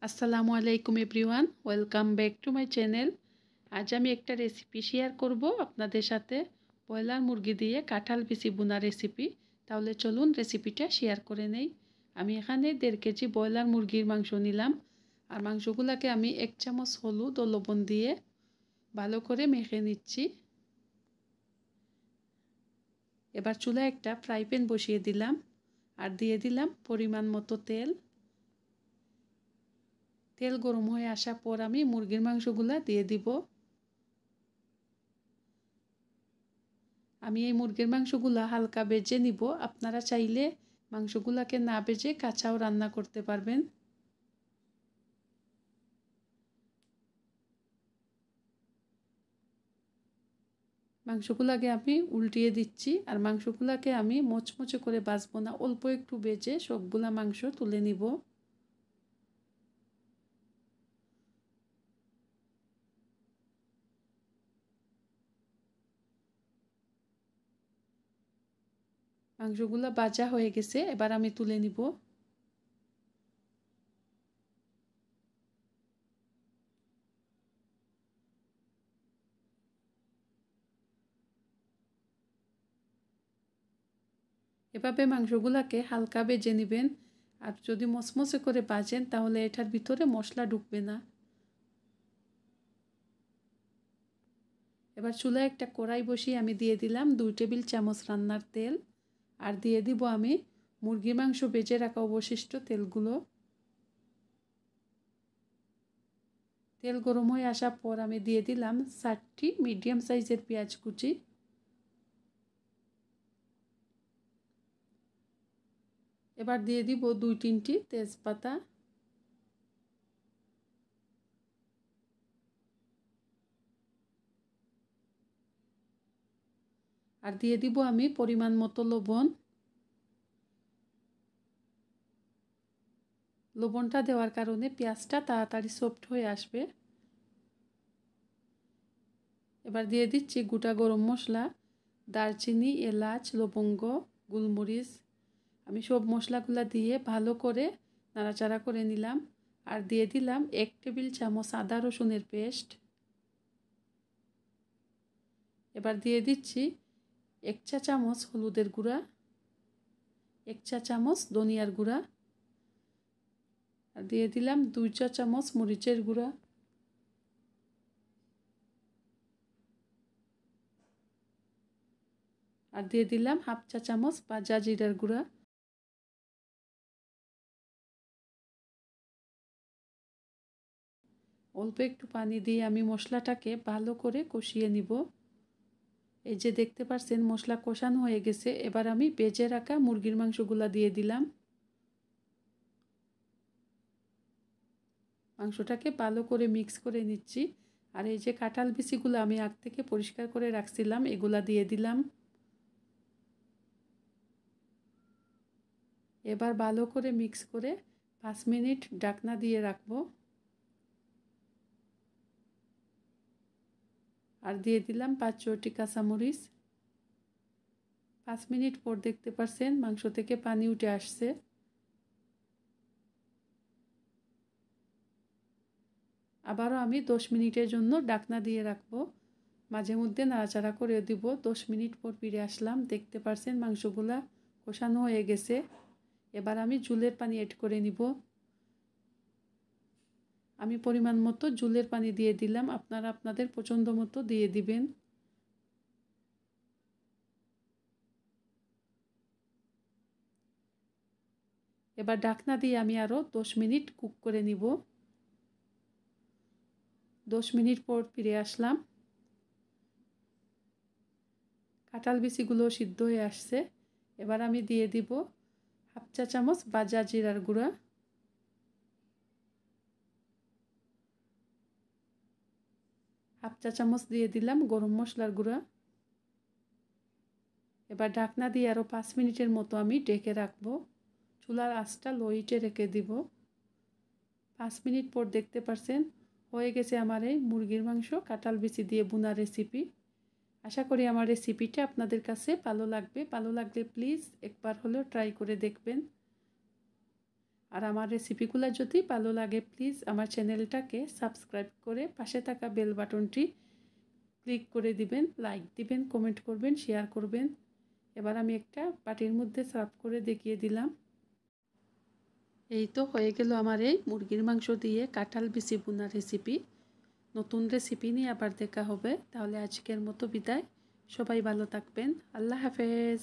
আসসালামু আলাইকুম everyone, welcome back to my channel. আজ আমি একটা রেসিপি শেয়ার করব আপনাদের সাথে, ব্রয়লার মুরগি দিয়ে কাঁঠাল বিচি বোনা রেসিপি। তাহলে চলুন রেসিপিটা শেয়ার করে নেই। আমি এখানে 1.5 কেজি ব্রয়লার মুরগির মাংস নিলাম, আর মাংসগুলোকে আমি 1 চামচ হলুদ ও লবণ দিয়ে ভালো করে মেখে নিচ্ছি। এবার চুলায় একটা ফ্রাই প্যান বসিয়ে দিলাম আর দিয়ে দিলাম পরিমাণ মতো তেল। তেল গরম হয়ে আসার পর আমি মুরগির মাংসগুলা দিয়ে দিব। আমি এই মুরগির মাংসগুলা হালকা ভেজে নিব। আপনারা চাইলে মাংসগুলাকে না ভেজে কাঁচাও রান্না করতে পারবেন। মাংসগুলাকে আমি উল্টিয়ে দিচ্ছি, আর মাংসগুলাকে আমি মচমচে করে ভাজবো না, অল্প একটু ভেজে সবগুলা মাংস তুলে নিব। মাংসগুলা ভাজা হয়ে গেছে, এবার আমি তুলে নিব। এভাবে মাংসগুলাকে হালকা ভেজে নেবেন, আর যদি মচমচে করে ভাজেন তাহলে এটার ভিতরে মশলা ঢুকবে না। এবার চুলায় একটা কড়াই বসিয়ে আমি দিয়ে দিলাম 2 টেবিল চামচ রান্নার তেল, আর দিয়ে দিব আমি মুরগির মাংস ভেজে রাখা অবশিষ্ট তেলগুলো। তেল গরম হয়ে আসার পর আমি দিয়ে দিলাম 4টি মিডিয়াম সাইজের পেঁয়াজ কুচি। এবার দিয়ে দিব 2-3টি তেজপাতা। আর দিয়ে দিব আমি পরিমাণ মতো লবণ। লবণটা দেওয়ার কারণে পেঁয়াজটা তাড়াতাড়ি সফট হয়ে আসবে। এবার দিয়ে দিচ্ছি গোটা গরম মশলা, দারচিনি, এলাচ, লবঙ্গ, গোলমরিচ। আমি সব মশলাগুলো দিয়ে ভালো করে নাড়াচাড়া করে নিলাম, আর দিয়ে দিলাম 1 টেবিল চামচ আদা রসুনের পেস্ট। এবার দিয়ে দিচ্ছি 1 চা চামচ হলুদের গুঁড়া, 1 চা চামচ ধনিয়ার গুঁড়া, আর দিয়ে দিলাম 2 চা চামচ মরিচের গুঁড়া। আর দিয়ে দিলাম 1/2 চা চামচ ভাজা জিরার গুঁড়া। অল্প একটু পানি দিয়ে আমি মশলাটাকে ভালো করে কষিয়ে নিব। এই যে দেখতে পাচ্ছেন মশলা কষানো হয়ে গেছে। এবার আমি ভেজে রাখা মুরগির মাংসগুলা দিয়ে দিলাম। মাংসটাকে ভালো করে মিক্স করে নিচ্ছি, আর এই যে কাঁঠাল বিচিগুলো আমি আগ থেকে পরিষ্কার করে রাখছিলাম এগুলা দিয়ে দিলাম। এবার ভালো করে মিক্স করে 5 মিনিট ঢাকনা দিয়ে রাখবো। আর দিয়ে দিলাম 5-6টি কাঁচামরিচ। 5 মিনিট পর দেখতে পাচ্ছেন মাংস থেকে পানি উঠে আসছে। আবারও আমি 10 মিনিটের জন্য ঢাকনা দিয়ে রাখবো। মাঝে মধ্যে নাড়াচাড়া করে দিব। 10 মিনিট পর ফিরে আসলাম, দেখতে পাচ্ছেন মাংসগুলা কষানো হয়ে গেছে। এবার আমি ঝোলের পানি অ্যাড করে নিব। আমি পরিমাণ মতো ঝোলের পানি দিয়ে দিলাম, আপনারা আপনাদের পছন্দ মতো দিয়ে দিবেন। এবার ঢাকনা দিয়ে আমি আরও 10 মিনিট কুক করে নিব। 10 মিনিট পর ফিরে আসলাম। কাঁঠাল বিচিগুলো সিদ্ধ হয়ে আসছে। এবার আমি দিয়ে দিব 1/2 চা চামচ ভাজা জিরার গুঁড়া, 1/2 চা চামচ দিয়ে দিলাম গরম মশলার গুঁড়া। এবার ঢাকনা দিয়ে আরও 5 মিনিটের মতো আমি ঢেকে রাখবো। চুলার আঁচটা লো হিটে রেখে দিব। 5 মিনিট পর দেখতে পাচ্ছেন হয়ে গেছে আমার এই মুরগির মাংস কাঁঠাল বিচি দিয়ে বোনা রেসিপি। আশা করি আমার রেসিপিটা আপনাদের কাছে ভালো লাগবে। ভালো লাগলে প্লিজ একবার হলেও ট্রাই করে দেখবেন। আর আমার রেসিপিগুলো যদি ভালো লাগে প্লিজ আমার চ্যানেলটাকে সাবস্ক্রাইব করে পাশে থাকা বেল বাটনটি ক্লিক করে দিবেন, লাইক দিবেন, কমেন্ট করবেন, শেয়ার করবেন। এবার আমি একটা বাটির মধ্যে সার্ভ করে দেখিয়ে দিলাম। এই তো হয়ে গেল আমার এই মুরগির মাংস দিয়ে কাঁঠাল বিচি ভুনা রেসিপি। নতুন রেসিপি নিয়ে আবার দেখা হবে। তাহলে আজকের মতো বিদায়। সবাই ভালো থাকবেন। আল্লাহ হাফেজ।